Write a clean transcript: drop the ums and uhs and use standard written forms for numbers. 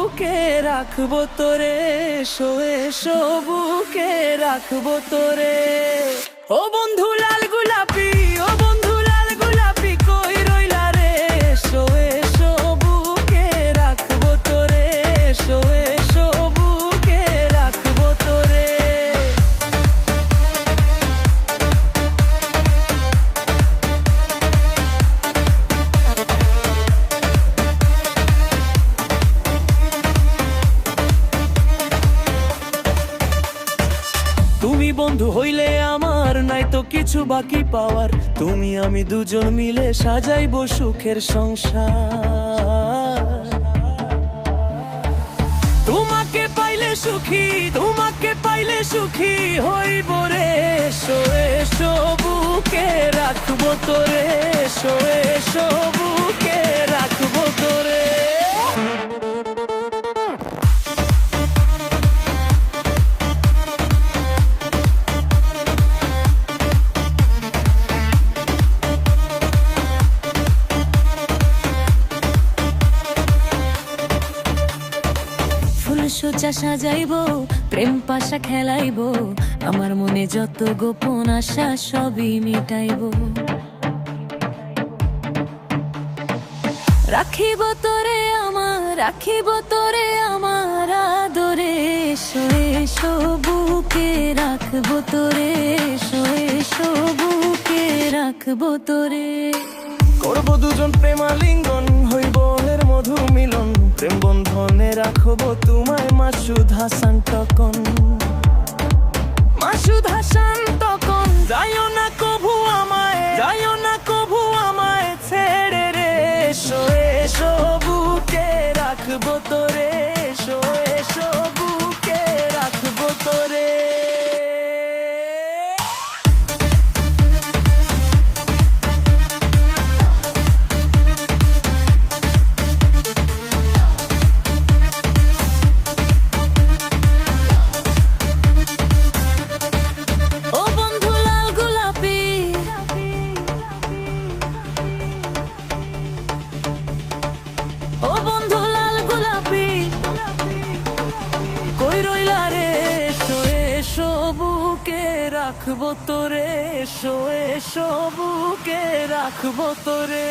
বুকে রাখবো তোরে, এসো এসো বুকে রাখবো তোরে। ও বন্ধু লাল গোলাপি, ও বন্ধু লাল গোলাপি, কই রইলা রে? এসো এসো বুকে রাখবো তোরে, এসো এসো বুকে রাখবো তোরে। তুমি বন্ধু হইলে আমার নাই তো কিছু বাকি পাওয়ার, তুমি আমি দুজন মিলে সাজাইবো সুখের সংসার। তোমাকে পাইলে সুখী, তোমাকে পাইলে সুখী হইব রে। এসো এসো বুকে রাখবো তোরে, এসো এসো বুকে রাখবো তোরে। সোজা সাজাইবো, প্রেম পাশা খেলাইবো, আমার মনে যত গোপন আশা সবই মিটাইবো। রাখিব তোরে আমার, রাখিব তোরে আমার আদরে। এসো এসো বুকে রাখবো তোরে, এসো এসো বুকে রাখবো তোরে। করবো দুজন প্রেমালিঙ্গন, হইব এর মধু মিলন, প্রেম বন্ধনে রাখবো তোমায় মাসুদ হাসান তখন, মাসুদ হাসান তখন। যাইও না কভু আমায়, যাইও না কভু আমায় ছেড়ে রে। এসো এসো বুকে রাখবো তোরে, এসো এসো বুকে রাখবো তোরে। ও বন্ধু লাল গোলাপি, কই রইলা রে? এসো এসো বুকে রাখবো তোরে, এসো এসো বুকে রাখবো তোরে।